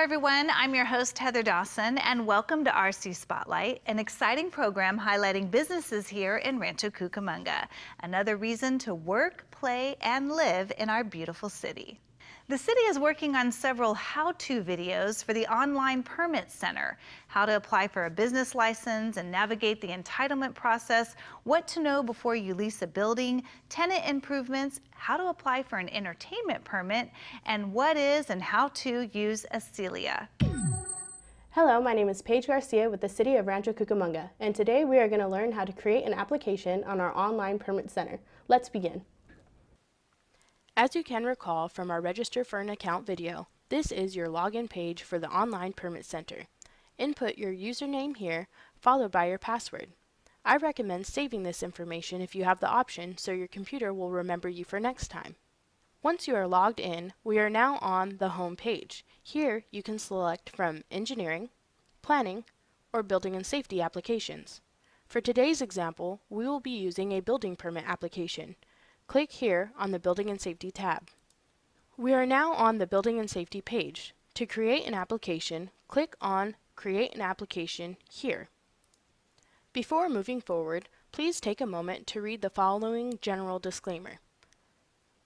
everyone. I'm your host, Heather Dawson, and welcome to RC Spotlight, an exciting program highlighting businesses here in Rancho Cucamonga. Another reason to work, play, and live in our beautiful city. The city is working on several how-to videos for the online permit center, how to apply for a business license and navigate the entitlement process, what to know before you lease a building, tenant improvements, how to apply for an entertainment permit, and what is and how to use a CELIA. Hello, my name is Paige Garcia with the City of Rancho Cucamonga, and today we are going to learn how to create an application on our online permit center. Let's begin. As you can recall from our Register for an Account video, this is your login page for the online permit center. Input your username here, followed by your password. I recommend saving this information if you have the option so your computer will remember you for next time. Once you are logged in, we are now on the home page. Here you can select from Engineering, Planning, or Building and Safety applications. For today's example, we will be using a building permit application. Click here on the Building and Safety tab. We are now on the Building and Safety page. To create an application, click on Create an Application here. Before moving forward, please take a moment to read the following general disclaimer.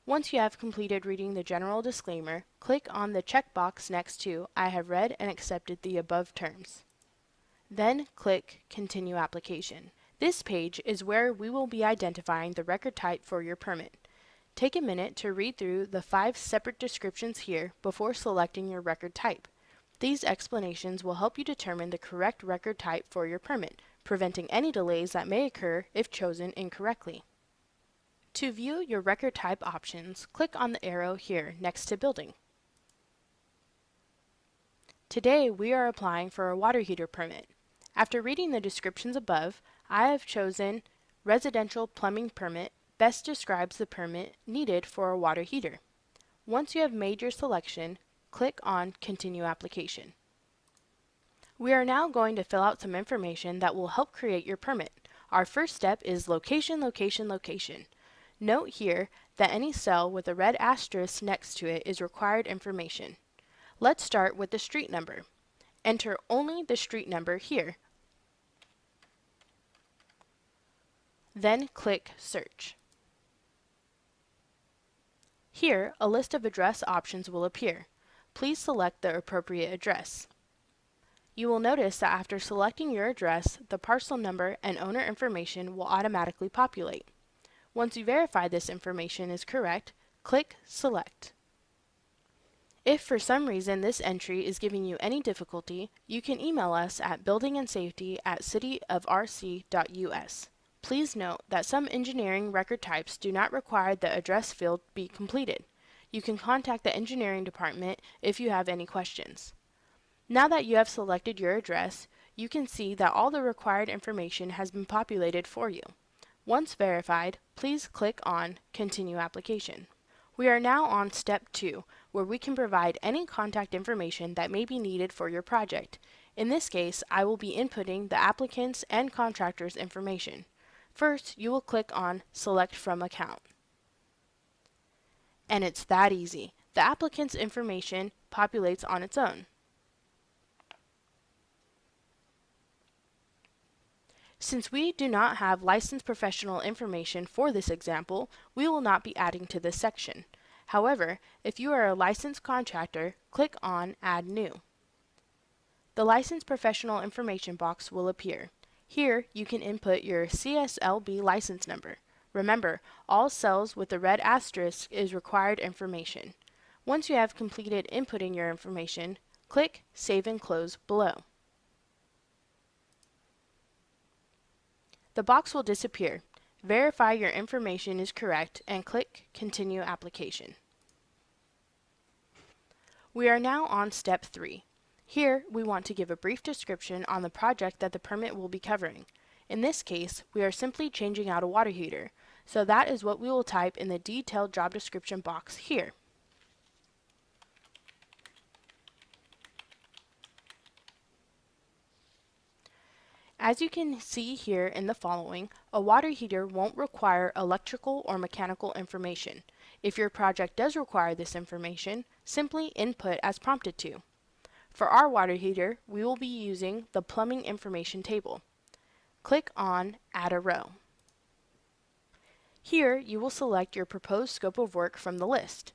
Once you have completed reading the general disclaimer, click on the checkbox next to I have read and accepted the above terms. Then click Continue Application. This page is where we will be identifying the record type for your permit. Take a minute to read through the 5 separate descriptions here before selecting your record type. These explanations will help you determine the correct record type for your permit, preventing any delays that may occur if chosen incorrectly. To view your record type options, click on the arrow here next to Building. Today we are applying for a water heater permit. After reading the descriptions above, I have chosen Residential Plumbing Permit best describes the permit needed for a water heater. Once you have made your selection, click on Continue Application. We are now going to fill out some information that will help create your permit. Our first step is location, location, location. Note here that any cell with a red asterisk next to it is required information. Let's start with the street number. Enter only the street number here. Then click Search. Here, a list of address options will appear. Please select the appropriate address. You will notice that after selecting your address, the parcel number and owner information will automatically populate. Once you verify this information is correct, click Select. If for some reason this entry is giving you any difficulty, you can email us at buildingandsafety@cityofrc.us. Please note that some engineering record types do not require the address field be completed. You can contact the engineering department if you have any questions. Now that you have selected your address, you can see that all the required information has been populated for you. Once verified, please click on Continue Application. We are now on Step 2, where we can provide any contact information that may be needed for your project. In this case, I will be inputting the applicant's and contractor's information. First, you will click on Select from Account. And it's that easy. The applicant's information populates on its own. Since we do not have licensed professional information for this example, we will not be adding to this section. However, if you are a licensed contractor, click on Add New. The licensed professional information box will appear. Here, you can input your CSLB license number. Remember, all cells with the red asterisk is required information. Once you have completed inputting your information, click Save and Close below. The box will disappear. Verify your information is correct and click Continue Application. We are now on Step 3. Here, we want to give a brief description on the project that the permit will be covering. In this case, we are simply changing out a water heater, so that is what we will type in the detailed job description box here. As you can see here in the following, a water heater won't require electrical or mechanical information. If your project does require this information, simply input as prompted to. For our water heater, we will be using the plumbing information table. Click on Add a Row. Here, you will select your proposed scope of work from the list.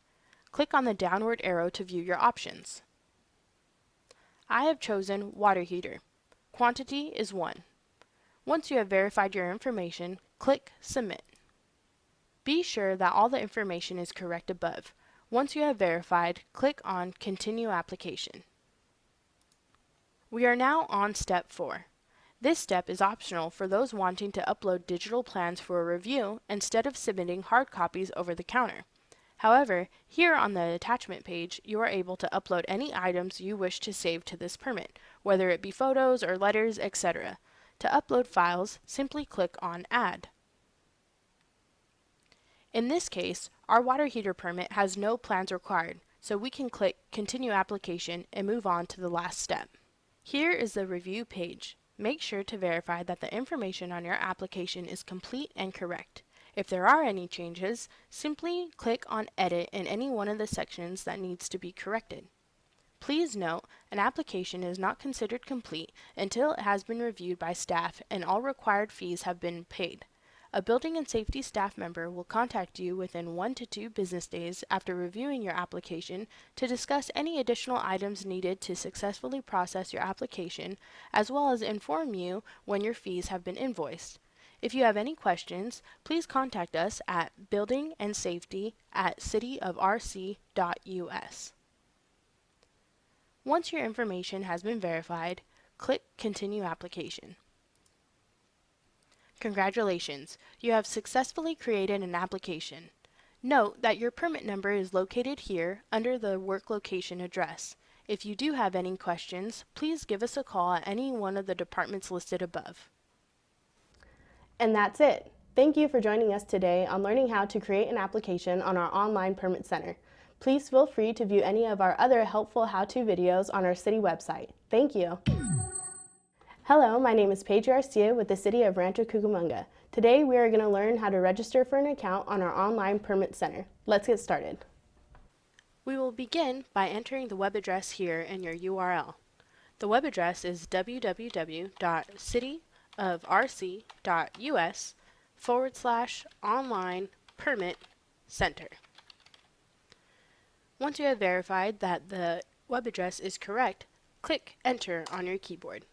Click on the downward arrow to view your options. I have chosen water heater. Quantity is 1. Once you have verified your information, click Submit. Be sure that all the information is correct above. Once you have verified, click on Continue Application. We are now on Step 4. This step is optional for those wanting to upload digital plans for a review instead of submitting hard copies over the counter. However, here on the attachment page, you are able to upload any items you wish to save to this permit, whether it be photos or letters, etc. To upload files, simply click on Add. In this case, our water heater permit has no plans required, so we can click Continue Application and move on to the last step. Here is the review page. Make sure to verify that the information on your application is complete and correct. If there are any changes, simply click on Edit in any one of the sections that needs to be corrected. Please note, an application is not considered complete until it has been reviewed by staff and all required fees have been paid. A building and safety staff member will contact you within 1 to 2 business days after reviewing your application to discuss any additional items needed to successfully process your application, as well as inform you when your fees have been invoiced. If you have any questions, please contact us at buildingandsafety@cityofrc.us. Once your information has been verified, click Continue Application. Congratulations, you have successfully created an application. Note that your permit number is located here under the work location address. If you do have any questions, please give us a call at any one of the departments listed above. And that's it. Thank you for joining us today on learning how to create an application on our online permit center. Please feel free to view any of our other helpful how-to videos on our city website. Thank you. Hello, my name is Paige Garcia with the City of Rancho Cucamonga. Today we are going to learn how to register for an account on our online permit center. Let's get started. We will begin by entering the web address here in your URL. The web address is www.cityofrc.us/online permit center. Once you have verified that the web address is correct, click Enter on your keyboard.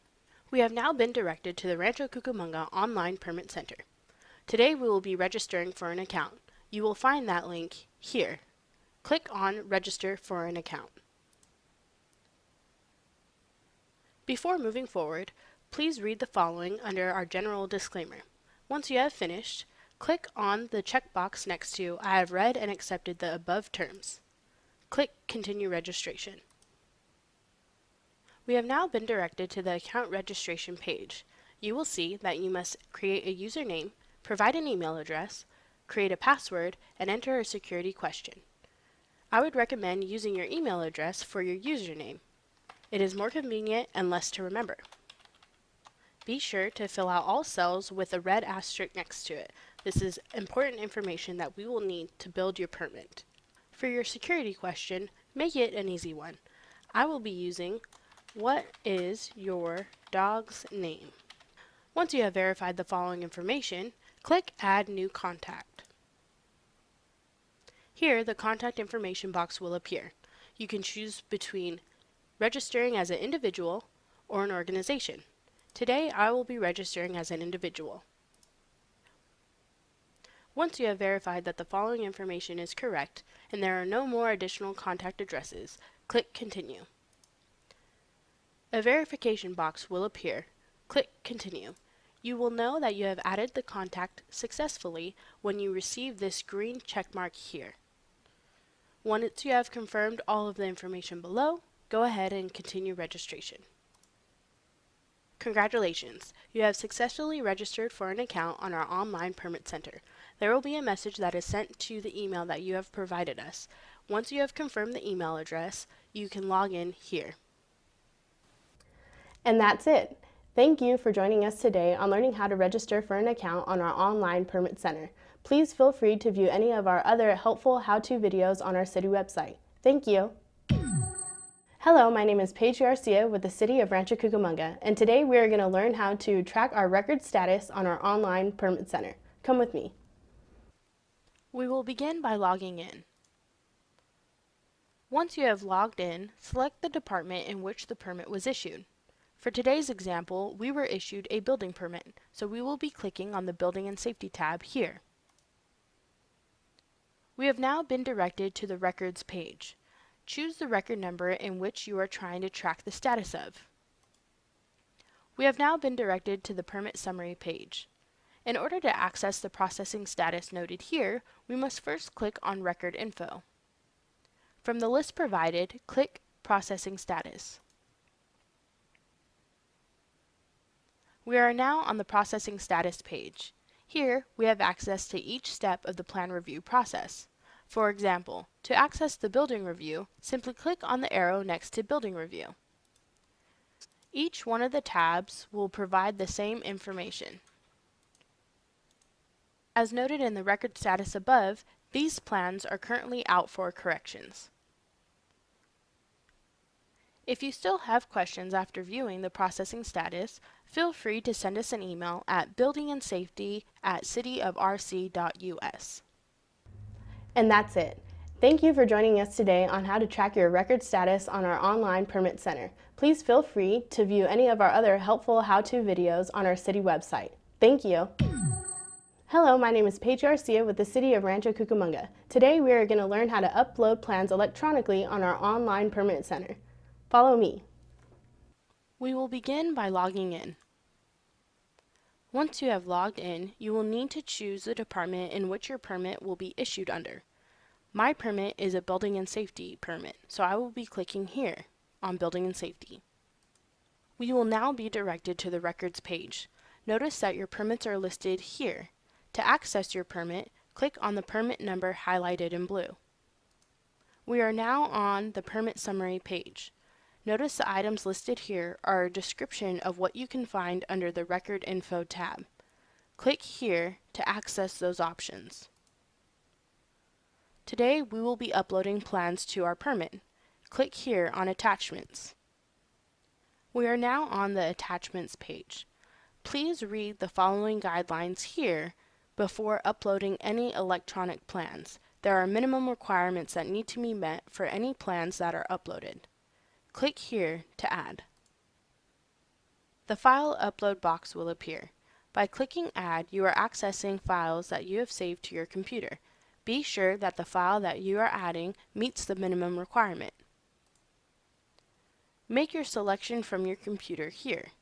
We have now been directed to the Rancho Cucamonga Online Permit Center. Today we will be registering for an account. You will find that link here. Click on Register for an Account. Before moving forward, please read the following under our general disclaimer. Once you have finished, click on the checkbox next to I have read and accepted the above terms. Click Continue Registration. We have now been directed to the account registration page. You will see that you must create a username, provide an email address, create a password, and enter a security question. I would recommend using your email address for your username. It is more convenient and less to remember. Be sure to fill out all cells with a red asterisk next to it. This is important information that we will need to build your permit. For your security question, make it an easy one. I will be using what is your dog's name? Once you have verified the following information, click Add New Contact. Here, the contact information box will appear. You can choose between registering as an individual or an organization. Today, I will be registering as an individual. Once you have verified that the following information is correct and there are no more additional contact addresses, click Continue. A verification box will appear. Click Continue. You will know that you have added the contact successfully when you receive this green check mark here. Once you have confirmed all of the information below, go ahead and continue registration. Congratulations! You have successfully registered for an account on our online permit center. There will be a message that is sent to the email that you have provided us. Once you have confirmed the email address, you can log in here. And that's it. Thank you for joining us today on learning how to register for an account on our online permit center. Please feel free to view any of our other helpful how-to videos on our city website. Thank you. Hello, my name is Paige Garcia with the City of Rancho Cucamonga, and today we are going to learn how to track our record status on our online permit center. Come with me. We will begin by logging in. Once you have logged in, select the department in which the permit was issued. For today's example, we were issued a building permit, so we will be clicking on the Building and Safety tab here. We have now been directed to the Records page. Choose the record number in which you are trying to track the status of. We have now been directed to the Permit Summary page. In order to access the processing status noted here, we must first click on Record Info. From the list provided, click Processing Status. We are now on the Processing Status page. Here, we have access to each step of the plan review process. For example, to access the building review, simply click on the arrow next to Building Review. Each one of the tabs will provide the same information. As noted in the record status above, these plans are currently out for corrections. If you still have questions after viewing the processing status, feel free to send us an email at buildingandsafety@cityofrc.us. And that's it. Thank you for joining us today on how to track your record status on our online permit center. Please feel free to view any of our other helpful how-to videos on our city website. Thank you. Hello, my name is Paige Garcia with the City of Rancho Cucamonga. Today we are going to learn how to upload plans electronically on our online permit center. Follow me. We will begin by logging in. Once you have logged in, you will need to choose the department in which your permit will be issued under. My permit is a Building and Safety permit, so I will be clicking here on Building and Safety. We will now be directed to the Records page. Notice that your permits are listed here. To access your permit, click on the permit number highlighted in blue. We are now on the Permit Summary page. Notice the items listed here are a description of what you can find under the Record Info tab. Click here to access those options. Today we will be uploading plans to our permit. Click here on Attachments. We are now on the Attachments page. Please read the following guidelines here before uploading any electronic plans. There are minimum requirements that need to be met for any plans that are uploaded. Click here to add. The File Upload box will appear. By clicking Add, you are accessing files that you have saved to your computer. Be sure that the file that you are adding meets the minimum requirement. Make your selection from your computer here.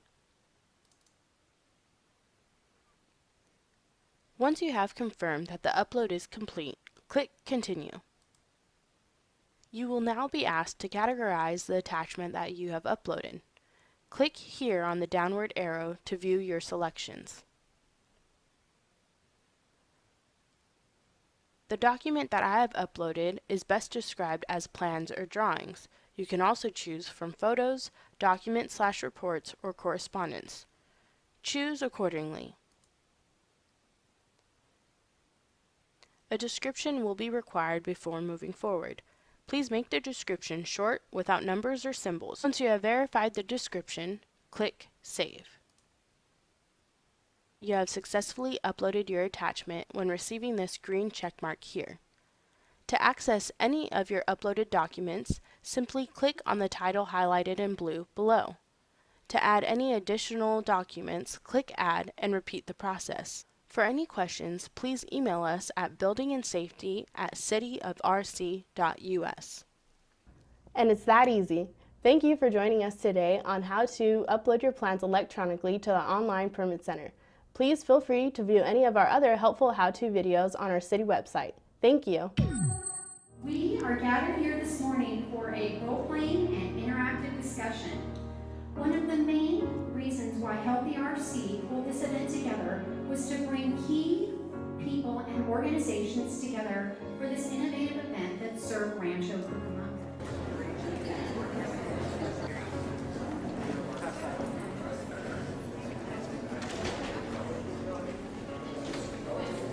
Once you have confirmed that the upload is complete, click Continue. You will now be asked to categorize the attachment that you have uploaded. Click here on the downward arrow to view your selections. The document that I have uploaded is best described as plans or drawings. You can also choose from photos, documents/reports, or correspondence. Choose accordingly. A description will be required before moving forward. Please make the description short, without numbers or symbols. Once you have verified the description, click Save. You have successfully uploaded your attachment when receiving this green checkmark here. To access any of your uploaded documents, simply click on the title highlighted in blue below. To add any additional documents, click Add and repeat the process. For any questions, please email us at buildingandsafety@cityofrc.us. And it's that easy. Thank you for joining us today on how to upload your plans electronically to the online permit center. Please feel free to view any of our other helpful how-to videos on our city website. Thank you. We are gathered here this morning for a role-playing and interactive discussion. One of the main reasons why Healthy RC pulled this event together was to bring key people and organizations together for this innovative event that served Rancho Cucamonga.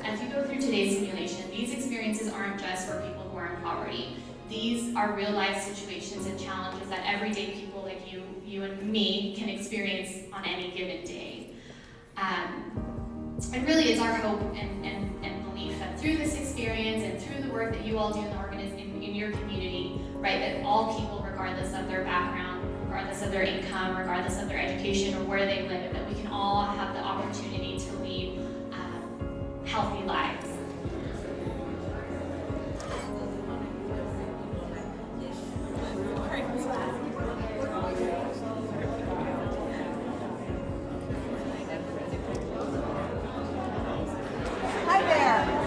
As you go through today's simulation, these experiences aren't just for people who are in poverty. these are real life situations and challenges that everyday people like you and me can experience on any given day. And really it's our hope and belief that through this experience and through the work that you all do in your community, right, that all people, regardless of their background, regardless of their income, regardless of their education or where they live, that we can all have the opportunity to lead healthy lives. Hi there.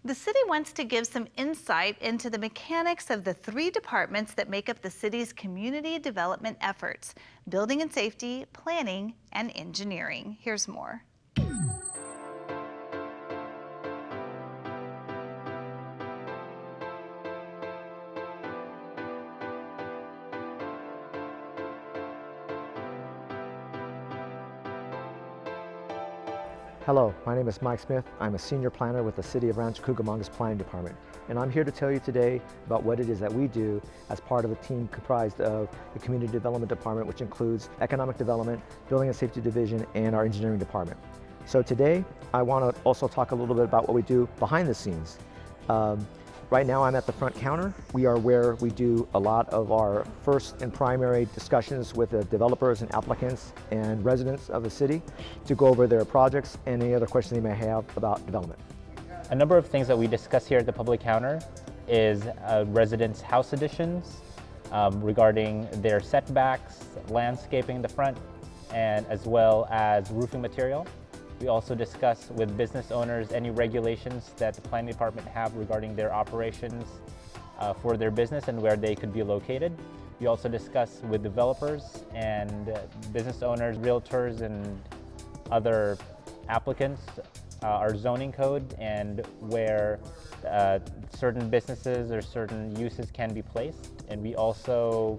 The city wants to give some insight into the mechanics of the 3 departments that make up the city's community development efforts: building and safety, planning, and engineering. Here's more. Hello, my name is Mike Smith. I'm a senior planner with the City of Rancho Cucamonga's Planning Department, and I'm here to tell you today about what it is that we do as part of a team comprised of the Community Development Department, which includes Economic Development, Building and Safety Division, and our Engineering Department. So today, I want to also talk a little bit about what we do behind the scenes. Right now I'm at the front counter. We are where we do a lot of our first and primary discussions with the developers and applicants and residents of the city to go over their projects and any other questions they may have about development. A number of things that we discuss here at the public counter is residents' house additions regarding their setbacks, landscaping in the front, and as well as roofing material. We also discuss with business owners any regulations that the planning department have regarding their operations for their business and where they could be located. We also discuss with developers and business owners, realtors, and other applicants our zoning code and where certain businesses or certain uses can be placed. And we also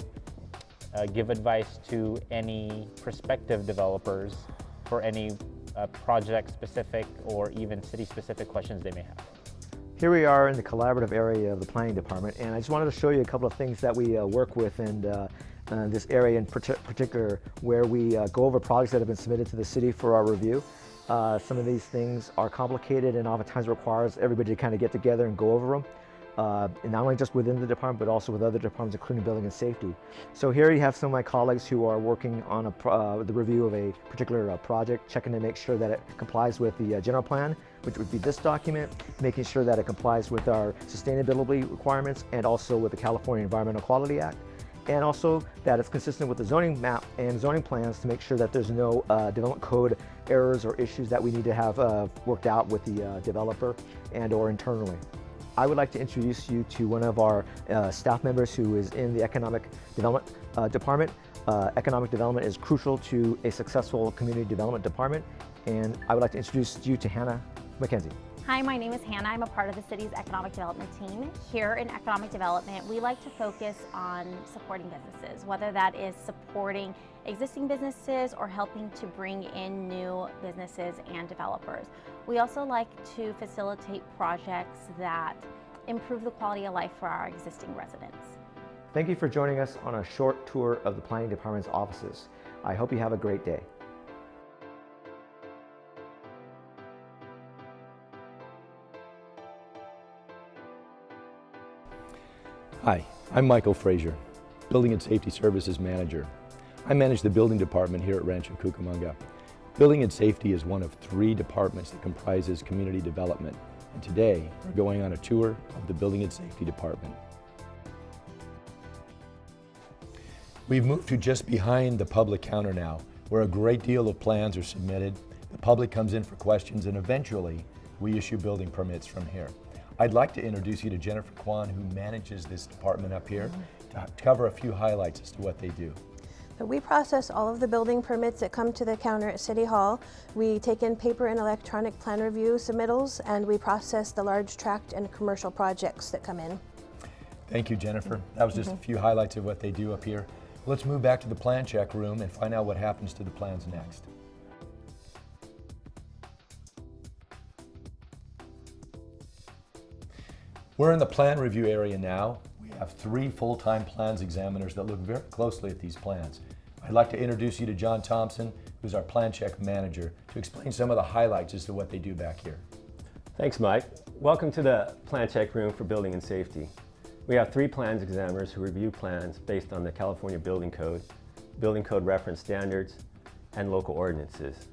give advice to any prospective developers for any project-specific or even city-specific questions they may have. Here we are in the collaborative area of the Planning Department, and I just wanted to show you a couple of things that we work with and this area in particular, where we go over projects that have been submitted to the city for our review. Some of these things are complicated and oftentimes requires everybody to kind of get together and go over them. And not only just within the department, but also with other departments, including building and safety. So here you have some of my colleagues who are working on the review of a particular project, checking to make sure that it complies with the general plan, which would be this document, making sure that it complies with our sustainability requirements and also with the California Environmental Quality Act, and also that it's consistent with the zoning map and zoning plans to make sure that there's no development code errors or issues that we need to have worked out with the developer and or internally. I would like to introduce you to one of our staff members who is in the Economic Development Department. Economic development is crucial to a successful community development department, and I would like to introduce you to Hannah McKenzie. Hi, my name is Hannah. I'm a part of the city's economic development team. Here in economic development, we like to focus on supporting businesses, whether that is supporting existing businesses or helping to bring in new businesses and developers. We also like to facilitate projects that improve the quality of life for our existing residents. Thank you for joining us on a short tour of the Planning Department's offices. I hope you have a great day. Hi, I'm Michael Frazier, Building and Safety Services Manager. I manage the building department here at Rancho Cucamonga. Building and Safety is one of 3 departments that comprises community development. And today, we're going on a tour of the Building and Safety Department. We've moved to just behind the public counter now, where a great deal of plans are submitted. The public comes in for questions, and eventually, we issue building permits from here. I'd like to introduce you to Jennifer Kwan, who manages this department up here, to cover a few highlights as to what they do. So we process all of the building permits that come to the counter at City Hall. We take in paper and electronic plan review submittals, and we process the large tract and commercial projects that come in. Thank you, Jennifer. That was just a few highlights of what they do up here. Let's move back to the plan check room and find out what happens to the plans next. We're in the plan review area now. We have 3 full-time plans examiners that look very closely at these plans. I'd like to introduce you to John Thompson, who's our plan check manager, to explain some of the highlights as to what they do back here. Thanks, Mike. Welcome to the plan check room for building and safety. We have 3 plans examiners who review plans based on the California Building Code reference standards, and local ordinances.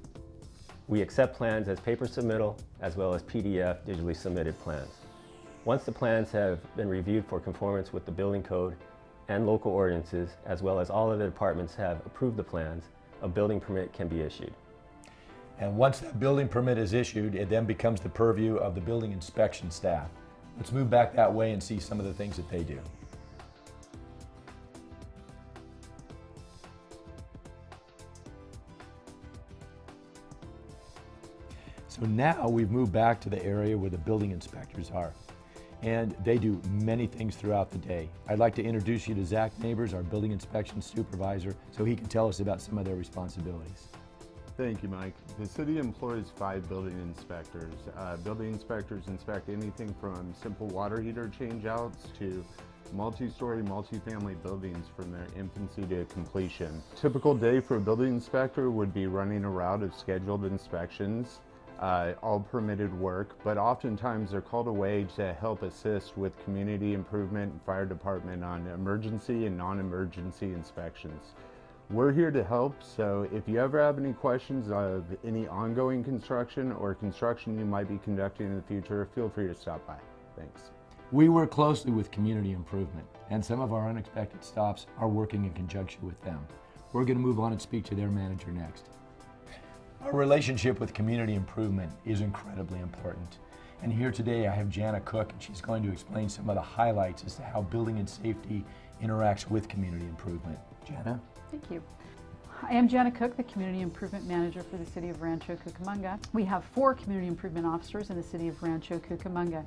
We accept plans as paper submittal as well as PDF digitally submitted plans. Once the plans have been reviewed for conformance with the building code and local ordinances, as well as all of the departments have approved the plans, a building permit can be issued. And once that building permit is issued, it then becomes the purview of the building inspection staff. Let's move back that way and see some of the things that they do. So now we've moved back to the area where the building inspectors are. And they do many things throughout the day. I'd like to introduce you to Zach Neighbors, our building inspection supervisor, so he can tell us about some of their responsibilities. Thank you, Mike. The city employs 5 building inspectors. Building inspectors inspect anything from simple water heater changeouts to multi-story, multi-family buildings from their infancy to completion. Typical day for a building inspector would be running a route of scheduled inspections, all permitted work, but oftentimes they're called away to help assist with community improvement and fire department on emergency and non-emergency inspections. We're here to help, so if you ever have any questions of any ongoing construction or construction you might be conducting in the future, feel free to stop by. Thanks. We work closely with community improvement, and some of our unexpected stops are working in conjunction with them. We're going to move on and speak to their manager next. Our relationship with community improvement is incredibly important. And here today I have Jana Cook, and she's going to explain some of the highlights as to how building and safety interacts with community improvement. Jana? Thank you. I am Jana Cook, the Community Improvement Manager for the City of Rancho Cucamonga. We have 4 Community Improvement Officers in the City of Rancho Cucamonga,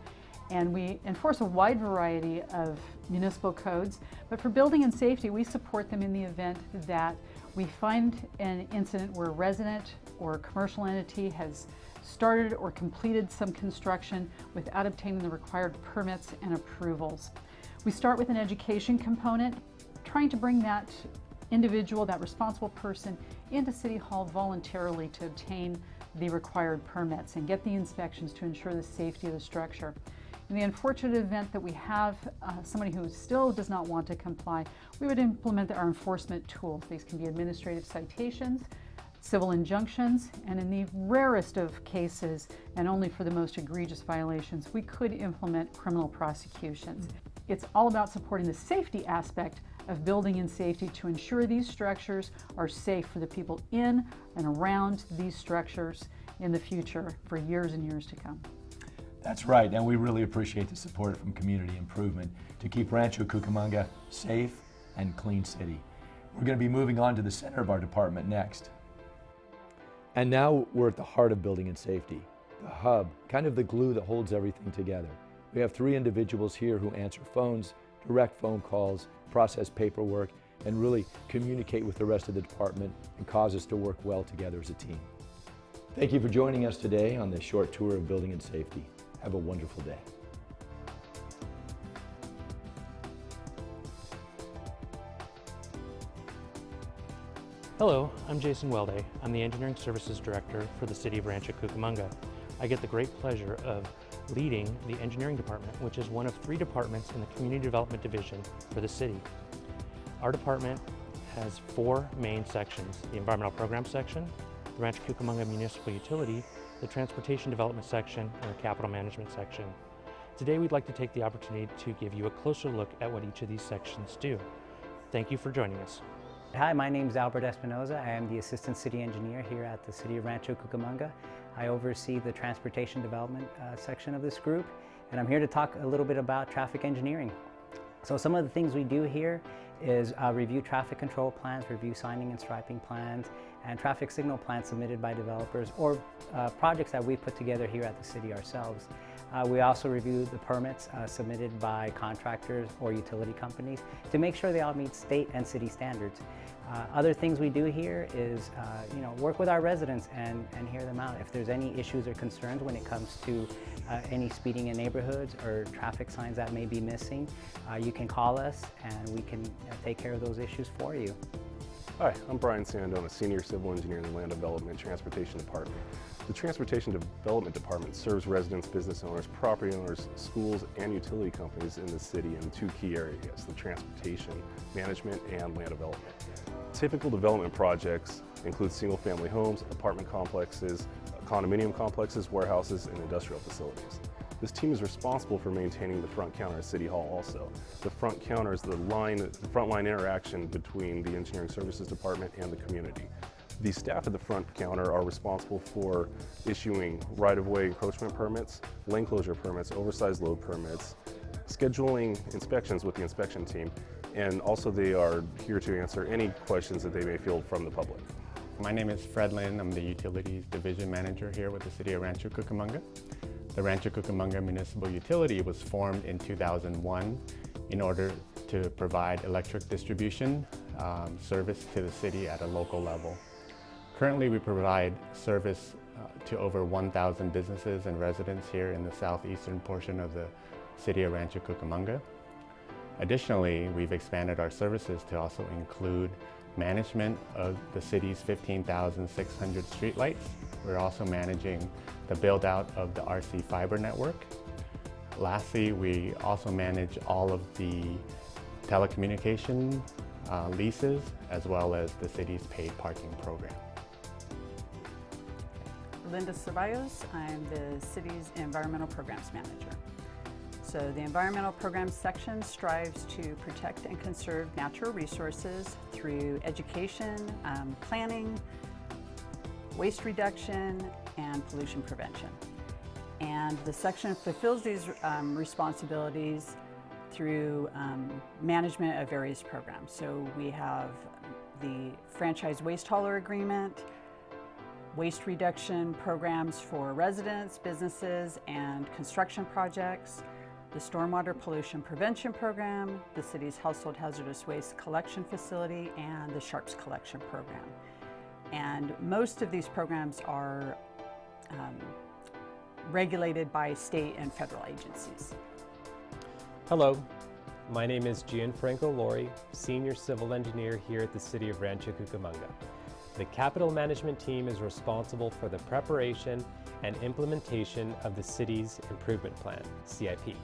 and we enforce a wide variety of municipal codes, but for building and safety, we support them in the event that we find an incident where a resident or a commercial entity has started or completed some construction without obtaining the required permits and approvals. We start with an education component, trying to bring that individual, that responsible person, into City Hall voluntarily to obtain the required permits and get the inspections to ensure the safety of the structure. In the unfortunate event that we have somebody who still does not want to comply, we would implement our enforcement tools. These can be administrative citations, civil injunctions, and in the rarest of cases, and only for the most egregious violations, we could implement criminal prosecutions. It's all about supporting the safety aspect of building and safety to ensure these structures are safe for the people in and around these structures in the future for years and years to come. That's right, and we really appreciate the support from community improvement to keep Rancho Cucamonga safe and clean city. We're going to be moving on to the center of our department next. And now we're at the heart of building and safety, the hub, kind of the glue that holds everything together. We have 3 individuals here who answer phones, direct phone calls, process paperwork, and really communicate with the rest of the department and cause us to work well together as a team. Thank you for joining us today on this short tour of building and safety. Have a wonderful day. Hello, I'm Jason Welday. I'm the Engineering Services Director for the City of Rancho Cucamonga. I get the great pleasure of leading the Engineering Department, which is one of 3 departments in the Community Development Division for the city. Our department has 4 main sections: the Environmental Program section, the Rancho Cucamonga Municipal Utility, the Transportation Development section, and the Capital Management section. Today we'd like to take the opportunity to give you a closer look at what each of these sections do. Thank you for joining us. Hi, my name is Albert Espinoza. I am the Assistant City Engineer here at the City of Rancho Cucamonga. I oversee the Transportation Development section of this group, and I'm here to talk a little bit about traffic engineering. So some of the things we do here is review traffic control plans, review signing and striping plans, and traffic signal plans submitted by developers or projects that we've put together here at the city ourselves. We also review the permits submitted by contractors or utility companies to make sure they all meet state and city standards. Other things we do here is work with our residents and hear them out. If there's any issues or concerns when it comes to any speeding in neighborhoods or traffic signs that may be missing, you can call us and we can take care of those issues for you. Hi, I'm Brian Sandone, a senior civil engineer in the Land Development and Transportation Department. The Transportation Development Department serves residents, business owners, property owners, schools, and utility companies in the city in two key areas, the transportation management and land development. Typical development projects include single-family homes, apartment complexes, condominium complexes, warehouses, and industrial facilities. This team is responsible for maintaining the front counter at City Hall also. The front counter is the frontline interaction between the Engineering Services Department and the community. The staff at the front counter are responsible for issuing right-of-way encroachment permits, lane closure permits, oversized load permits, scheduling inspections with the inspection team, and also they are here to answer any questions that they may field from the public. My name is Fred Lin. I'm the Utilities Division Manager here with the City of Rancho Cucamonga. The Rancho Cucamonga Municipal Utility was formed in 2001 in order to provide electric distribution service to the city at a local level. Currently, we provide service to over 1,000 businesses and residents here in the southeastern portion of the City of Rancho Cucamonga. Additionally, we've expanded our services to also include management of the city's 15,600 streetlights. We're also managing the build-out of the RC fiber network. Lastly, we also manage all of the telecommunication leases, as well as the city's paid parking program. Linda Ceballos, I'm the city's Environmental Programs Manager. So the Environmental Programs section strives to protect and conserve natural resources through education, planning, waste reduction, and pollution prevention. And the section fulfills these responsibilities through management of various programs. So we have the franchise waste hauler agreement, waste reduction programs for residents, businesses, and construction projects, the Stormwater Pollution Prevention Program, the city's Household Hazardous Waste Collection Facility, and the Sharps Collection Program. And most of these programs are regulated by state and federal agencies. Hello, my name is Gianfranco Lori, Senior Civil Engineer here at the City of Rancho Cucamonga. The Capital Management Team is responsible for the preparation and implementation of the city's improvement plan, CIP.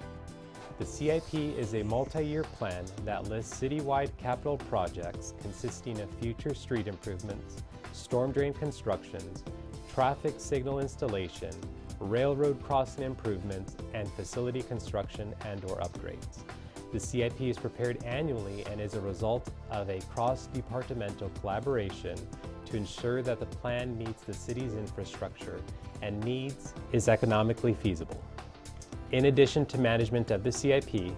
The CIP is a multi-year plan that lists citywide capital projects consisting of future street improvements, storm drain constructions, traffic signal installation, railroad crossing improvements, and facility construction and/or upgrades. The CIP is prepared annually and is a result of a cross-departmental collaboration to ensure that the plan meets the city's infrastructure and needs is economically feasible. In addition to management of the CIP,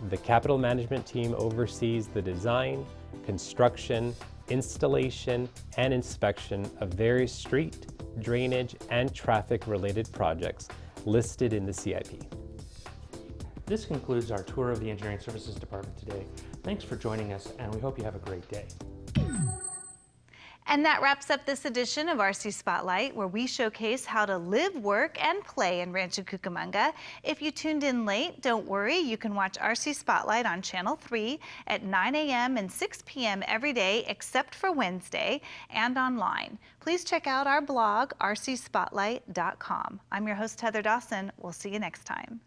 the Capital Management Team oversees the design, construction, installation, and inspection of various street, drainage, and traffic-related projects listed in the CIP. This concludes our tour of the Engineering Services Department today. Thanks for joining us, and we hope you have a great day. And that wraps up this edition of RC Spotlight, where we showcase how to live, work, and play in Rancho Cucamonga. If you tuned in late, don't worry. You can watch RC Spotlight on Channel 3 at 9 a.m. and 6 p.m. every day, except for Wednesday, and online. Please check out our blog, rcspotlight.com. I'm your host, Heather Dawson. We'll see you next time.